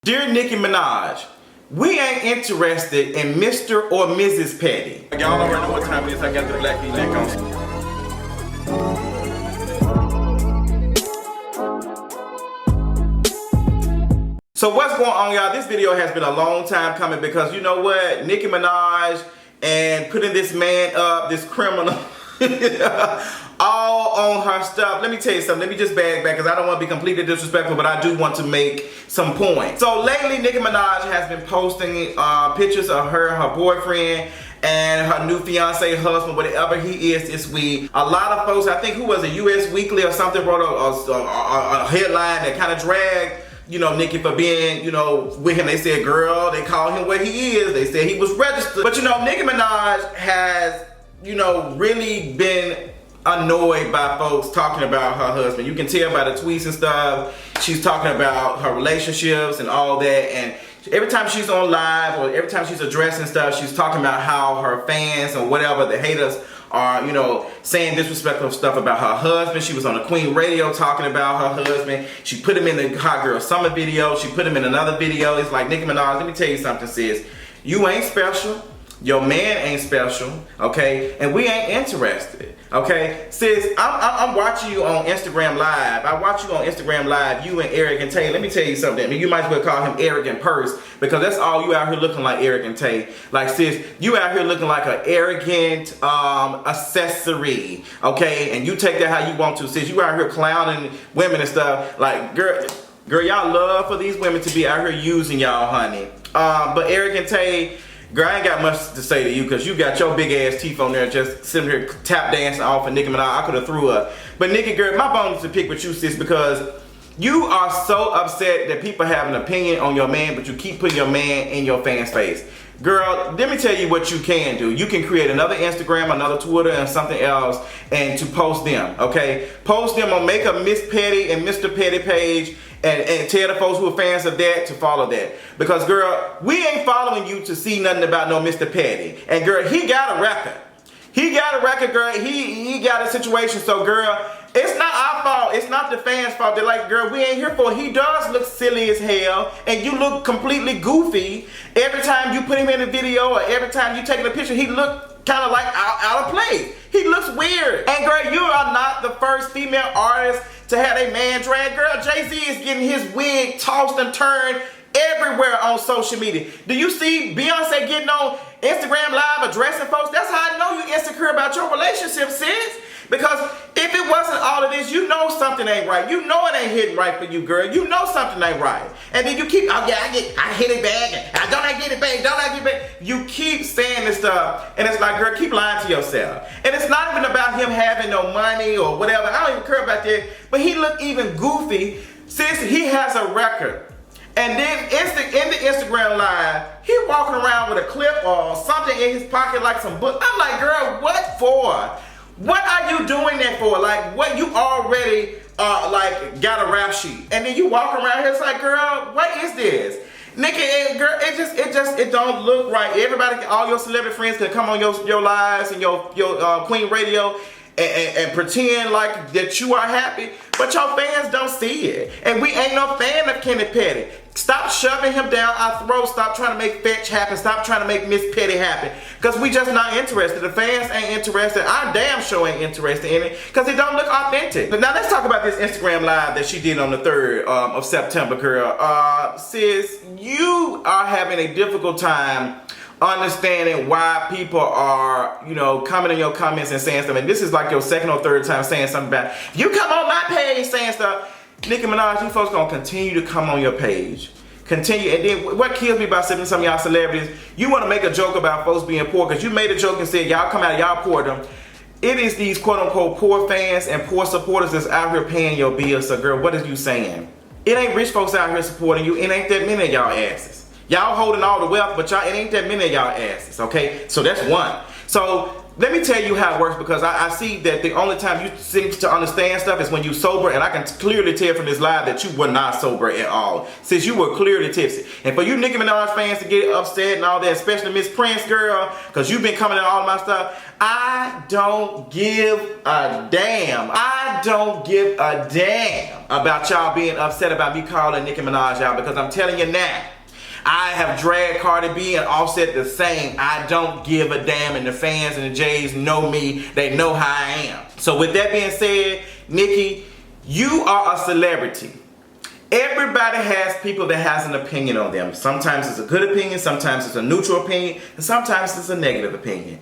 Dear Nicki Minaj, we ain't interested in Mr. or Mrs. Petty. Y'all already know what time it is. I got the black V-neck on. So what's going on, y'all? This video has been a long time coming because you know what? Nicki Minaj and putting this man up, this criminal, all on her stuff. Let me tell you something. Let me just bag back because I don't want to be completely disrespectful, but I do want to make some points. So lately, Nicki Minaj has been posting pictures of her boyfriend, and her new fiance, husband, whatever he is this week. A lot of folks, I think, who was it, US Weekly or something, wrote a headline that kind of dragged, you know, Nicki for being, you know, with him. They said, girl, they called him what he is. They said he was registered. But you know, Nicki Minaj has, you know, really been annoyed by folks talking about her husband. You can tell by the tweets and stuff. She's talking about her relationships and all that, and every time she's on live or every time she's addressing stuff, she's talking about how her fans or whatever, the haters, are, you know, saying disrespectful stuff about her husband. She was on the Queen radio talking about her husband. She put him in the Hot Girl Summer video. She put him in another video. It's like, Nicki Minaj, let me tell you something, sis. You ain't special. Your man ain't special, okay? And we ain't interested, okay? Sis, I'm watching you on Instagram Live. I watch you on Instagram Live, you and Arrogant Tay. Let me tell you something. I mean, you might as well call him Arrogant Purse because that's all you out here looking like, Arrogant Tay. Like, sis, you out here looking like an arrogant accessory, okay? And you take that how you want to, sis. You out here clowning women and stuff. Like, girl, y'all love for these women to be out here using y'all, honey. But Arrogant Tay, girl, I ain't got much to say to you because you got your big ass teeth on there just sitting here tap dancing off of Nicki Minaj. I could have threw her. But Nicki, girl, my bone is to pick with you, sis, because you are so upset that people have an opinion on your man, but you keep putting your man in your fan's face. Girl, let me tell you what you can do. You can create another Instagram, another Twitter, and something else, and to post them, okay? Post them on Make a Miss Petty and Mr. Petty page, and tell the folks who are fans of that to follow that. Because, girl, we ain't following you to see nothing about no Mr. Petty. And, girl, he got a record. He got a record, girl. He got a situation. So, girl, it's not our fault. It's not the fans' fault. They're like, girl, we ain't here for it. He does look silly as hell, and you look completely goofy. Every time you put him in a video or every time you take a picture, he look kind of like out of place. He looks weird. And, girl, you are not the first female artist to have a man drag. Girl, Jay-Z is getting his wig tossed and turned everywhere on social media. Do you see Beyonce getting on Instagram Live addressing folks? That's how I know you insecure about your relationship, sis. Because if it wasn't all of this, you know something ain't right. You know it ain't hitting right for you, girl. You know something ain't right. And then you keep, oh yeah, I hit it back, and don't I get it back, don't I get it back? You keep saying this stuff, and it's like, girl, keep lying to yourself. And it's not even about him having no money or whatever. I don't even care about that. But he look even goofy since he has a record. And then in the Instagram Live, he walking around with a clip or something in his pocket like some book. I'm like, girl, what for? What are you doing that for? Like, what, you already like got a rap sheet, and then you walk around here, it's like, girl, what is this? Nicki, girl, it don't look right. Everybody, all your celebrity friends can come on your lives and your Queen radio and pretend like that you are happy, but your fans don't see it. And we ain't no fan of Kenny Petty. Stop shoving him down our throat. Stop trying to make Fetch happen. Stop trying to make Miss Petty happen. Because we just not interested. The fans ain't interested. Our damn show ain't interested in it because it don't look authentic. But now let's talk about this Instagram Live that she did on the 3rd of September, girl. Sis, you are having a difficult time understanding why people are, you know, coming in your comments and saying stuff. And this is like your second or third time saying something about, you come on my page saying stuff. Nicki Minaj, you folks gonna continue to come on your page. Continue, and then what kills me about some of y'all celebrities, you wanna make a joke about folks being poor, because you made a joke and said y'all come out, y'all poor them. It is these quote unquote poor fans and poor supporters that's out here paying your bills. So girl, what are you saying? It ain't rich folks out here supporting you. It ain't that many of y'all asses. Y'all holding all the wealth, but y'all, it ain't that many of y'all asses, okay? So that's one. So let me tell you how it works, because I see that the only time you seem to understand stuff is when you sober, and I can clearly tell from this live that you were not sober at all, since you were clearly tipsy. And for you Nicki Minaj fans to get upset and all that, especially Miss Prince girl, because you've been coming in all my stuff, I don't give a damn. I don't give a damn about y'all being upset about me calling Nicki Minaj out, because I'm telling you now, I have dragged Cardi B and Offset the same. I don't give a damn, and the fans and the Jays know me. They know how I am. So with that being said, Nicki, you are a celebrity. Everybody has people that has an opinion on them. Sometimes it's a good opinion, sometimes it's a neutral opinion, and sometimes it's a negative opinion.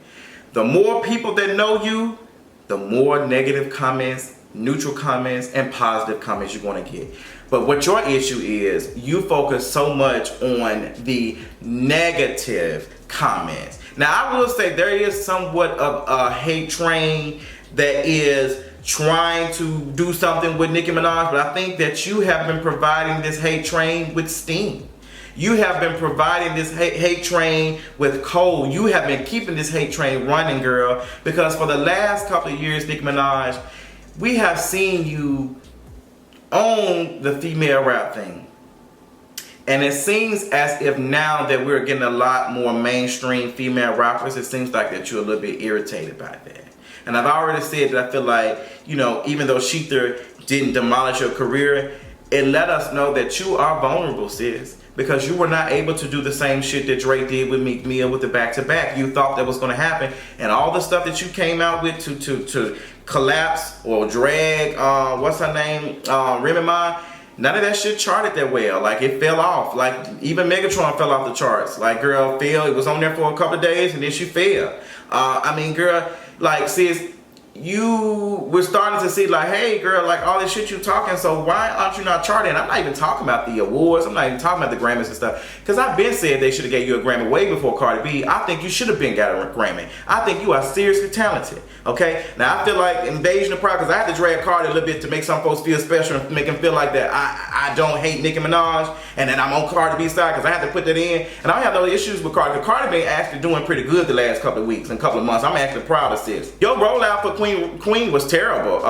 The more people that know you, the more negative comments, neutral comments, and positive comments you're going to get. But what your issue is, you focus so much on the negative comments. Now, I will say there is somewhat of a hate train that is trying to do something with Nicki Minaj, but I think that you have been providing this hate train with steam. You have been providing this hate train with coal. You have been keeping this hate train running, girl, because for the last couple of years, Nicki Minaj, we have seen you own the female rap thing. And it seems as if now that we're getting a lot more mainstream female rappers, it seems like that you're a little bit irritated by that. And I've already said that I feel like, you know, even though Sheether didn't demolish your career, it let us know that you are vulnerable, sis. Because you were not able to do the same shit that Drake did with Meek Mill with the back-to-back. You thought that was going to happen. And all the stuff that you came out with to collapse or drag, what's her name, Remy Ma, none of that shit charted that well. Like, it fell off. Like, even Megatron fell off the charts. Like, girl, fell. It was on there for a couple of days and then she fell. I mean, girl, like, sis, you were starting to see like, hey girl, like all this shit you talking, so why aren't you not charting? I'm not even talking about the awards, I'm not even talking about the Grammys and stuff, because I've been said they should have gave you a Grammy way before Cardi B. I think you should have been got a Grammy. I think you are seriously talented, okay? Now I feel like Invasion of Pride, because I had to drag Cardi a little bit to make some folks feel special and make them feel like that I don't hate Nicki Minaj and then I'm on Cardi B's side, because I had to put that in. And I don't have no issues with Cardi, because Cardi been actually doing pretty good the last couple of weeks and couple of months. I'm actually proud of sis. Your rollout for Queen was terrible.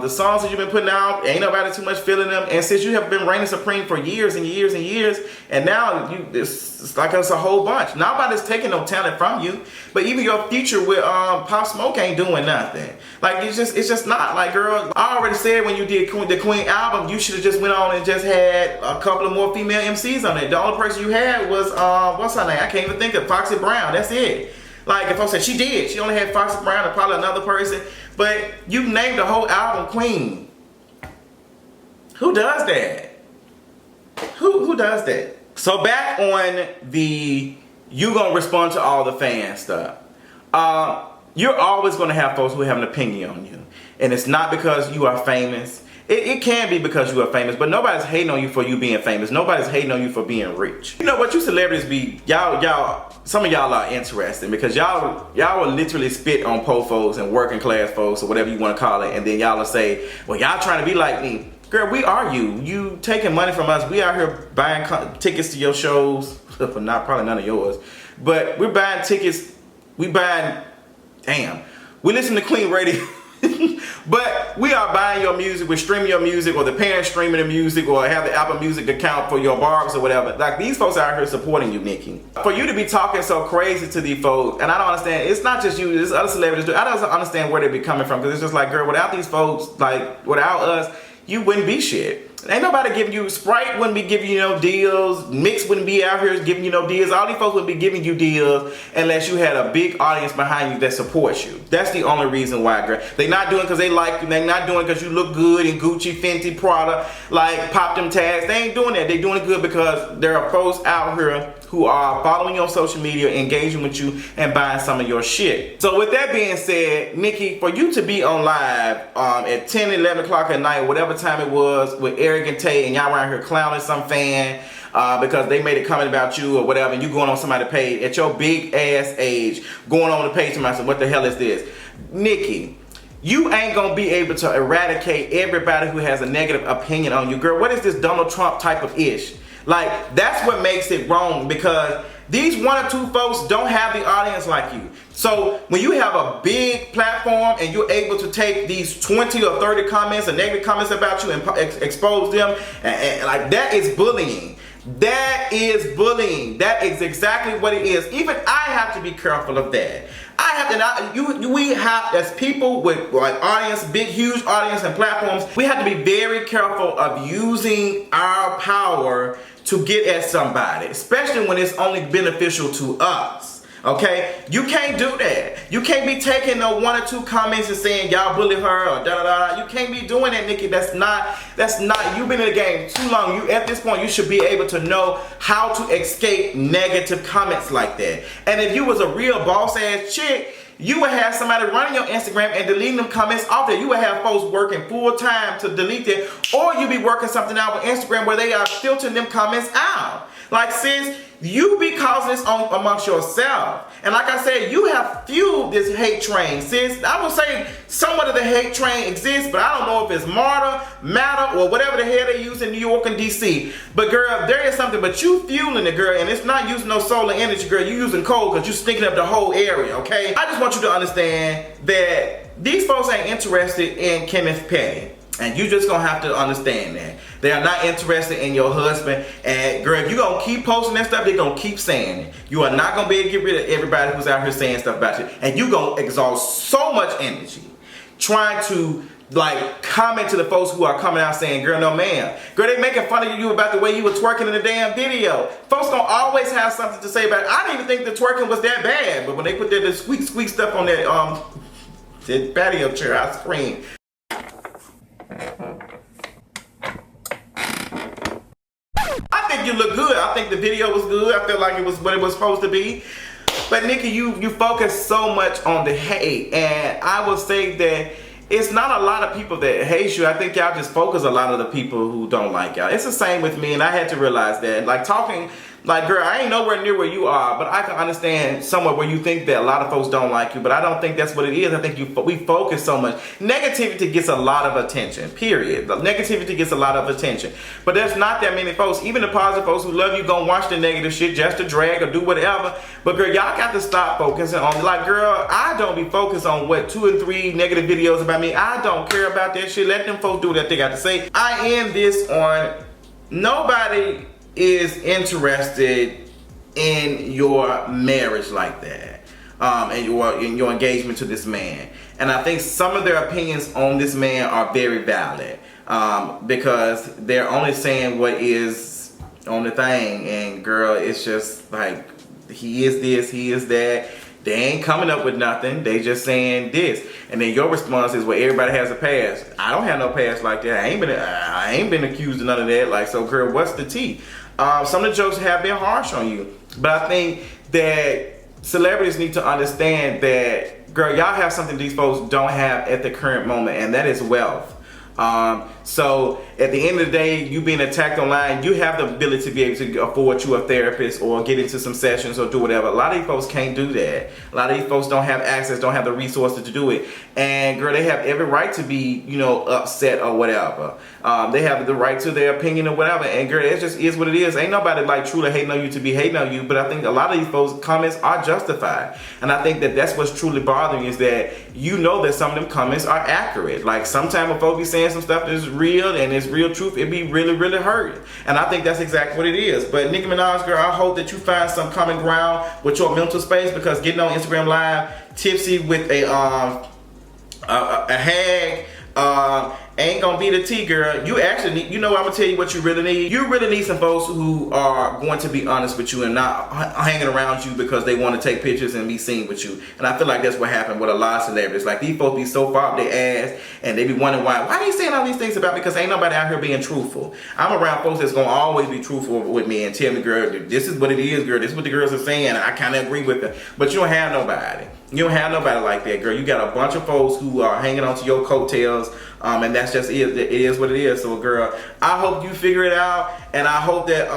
The songs that you've been putting out, ain't nobody too much feeling them. And since you have been reigning supreme for years and years and years, and now it's like it's a whole bunch. Nobody's taking no talent from you. But even your future with Pop Smoke ain't doing nothing. Like it's just not. Like, girl, I already said when you did the Queen album, you should have just went on and just had a couple of more female MCs on it. The only person you had was what's her name? I can't even think of. Foxy Brown. That's it. Like, if I said she did, she only had Foxy Brown and probably another person. But you named the whole album Queen. Who does that? Who does that? So back on the you gonna respond to all the fan stuff. You're always gonna have folks who have an opinion on you. And it's not because you are famous. It can be because you are famous, but nobody's hating on you for you being famous. Nobody's hating on you for being rich. You know what? You celebrities be, some of y'all are interesting, because y'all will literally spit on poor folks and working class folks or whatever you want to call it, and then y'all will say, well, y'all trying to be like me. Girl, we are you. You taking money from us. We out here buying tickets to your shows, probably none of yours, but we're buying tickets. We listen to Queen Radio. But we are buying your music, we're streaming your music, or the parents streaming the music, or have the Apple Music account for your barbs or whatever. Like, these folks out here supporting you, Nicki. For you to be talking so crazy to these folks, and I don't understand, it's not just you, there's other celebrities too. I don't understand where they be coming from, because it's just like, girl, without these folks, like, without us, you wouldn't be shit. Ain't nobody giving you, Sprite wouldn't be giving you no deals, Mix wouldn't be out here giving you no deals, all these folks wouldn't be giving you deals unless you had a big audience behind you that supports you. That's the only reason why, girl. They not doing it because they like you, they not doing it because you look good in Gucci, Fenty, Prada, like pop them tags. They ain't doing that. They doing it good because there are folks out here who are following you on social media, engaging with you, and buying some of your shit. So with that being said, Nicki, for you to be on live at 10, 11 o'clock at night, whatever time it was, with Eric and Tay, and y'all around here clowning some fan because they made a comment about you or whatever, and you going on somebody's page at your big ass age, going on the page to myself, what the hell is this? Nicki, you ain't gonna be able to eradicate everybody who has a negative opinion on you. Girl, what is this Donald Trump type of ish? Like, that's what makes it wrong, because these one or two folks don't have the audience like you. So when you have a big platform and you're able to take these 20 or 30 comments or negative comments about you and expose them, and like, that is bullying. That is bullying. That is exactly what it is. Even I have to be careful of that. I have to, we have, as people with like audience, big, huge audience and platforms, we have to be very careful of using our power to get at somebody, especially when it's only beneficial to us. Okay, you can't do that. You can't be taking no one or two comments and saying y'all bully her or da da da. You can't be doing that, Nicki. That's not. You've been in the game too long. You, at this point, you should be able to know how to escape negative comments like that. And if you was a real boss ass chick, you would have somebody running your Instagram and deleting them comments off there. You would have folks working full time to delete it, or you be working something out with Instagram where they are filtering them comments out. Like, sis, you be causing this on amongst yourself. And like I said, you have fueled this hate train, sis. I would say somewhat of the hate train exists, but I don't know if it's matter, or whatever the hell they use in New York and DC. But girl, there is something, but you fueling it, girl, and it's not using no solar energy, girl. You using coal because you stinking up the whole area, okay? I just want you to understand that these folks ain't interested in Kenneth Petty. And you just gonna have to understand that. They are not interested in your husband. And girl, if you gonna keep posting that stuff, they gonna keep saying it. You are not gonna be able to get rid of everybody who's out here saying stuff about you. And you gonna exhaust so much energy trying to like comment to the folks who are coming out saying, girl, no ma'am. Girl, they making fun of you about the way you were twerking in the damn video. Folks gonna always have something to say about it. I didn't even think the twerking was that bad. But when they put that squeak stuff on that patio chair, I screamed. I think you look good. I think the video was good. I feel like it was what it was supposed to be. But Nicki, you focus so much on the hate, and I will say that it's not a lot of people that hate you. I think y'all just focus a lot of the people who don't like y'all. It's the same with me, and I had to realize that. Like talking, like girl, I ain't nowhere near where you are, but I can understand somewhere where you think that a lot of folks don't like you, but I don't think that's what it is. I think we focus so much. Negativity gets a lot of attention, period. The negativity gets a lot of attention. But there's not that many folks, even the positive folks who love you, gonna watch the negative shit just to drag or do whatever. But girl, y'all got to stop focusing on, like girl, I don't be focused on what 2 and 3 negative videos about me. I don't care about that shit. Let them folks do what they got to say. I end this on, nobody is interested in your marriage like that, and your engagement to this man. And I think some of their opinions on this man are very valid, because they're only saying what is on the thing. And girl, it's just like, he is this, he is that. They ain't coming up with nothing. They just saying this. And then your response is, well, everybody has a past. I don't have no past like that. I ain't been accused of none of that. Like, so girl, what's the tea? Some of the jokes have been harsh on you. But I think that celebrities need to understand that, girl, y'all have something these folks don't have at the current moment, and that is wealth. So at the end of the day, you being attacked online, you have the ability to be able to afford you a therapist or get into some sessions or do whatever. A lot of these folks can't do that. A lot of these folks don't have access, don't have the resources to do it. And girl, they have every right to be, you know, upset or whatever. They have the right to their opinion or whatever. And girl, it just is what it is. Ain't nobody like truly hating on you to be hating on you. But I think a lot of these folks' comments are justified. And I think that that's what's truly bothering you, is that you know that some of them comments are accurate. Like sometimes when folks be saying some stuff that's real and it's real truth, it be really, really hurting. And I think that's exactly what it is. But Nicki Minaj, girl, I hope that you find some common ground with your mental space, because getting on Instagram Live tipsy with a hag ain't gonna be the tea, girl. You actually need, you know, I'm gonna tell you what you really need. You really need some folks who are going to be honest with you and not hanging around you because they want to take pictures and be seen with you. And I feel like that's what happened with a lot of celebrities. Like, these folks be so far up their ass and they be wondering why are they saying all these things about me? Because ain't nobody out here being truthful. I'm around folks that's gonna always be truthful with me and tell me, girl, this is what it is, girl. This is what the girls are saying. I kind of agree with them. But you don't have nobody. You don't have nobody like that, girl. You got a bunch of folks who are hanging on to your coattails, and that's just it. It is what it is. So, girl, I hope you figure it out, and I hope that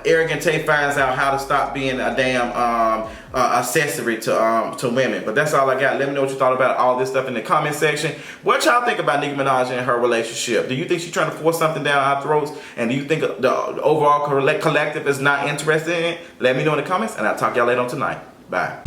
Arrogant Tay finds out how to stop being a damn accessory to women. But that's all I got. Let me know what you thought about all this stuff in the comment section. What y'all think about Nicki Minaj and her relationship? Do you think she's trying to force something down our throats? And do you think the overall collective is not interested in it? Let me know in the comments, and I'll talk y'all later on tonight. Bye.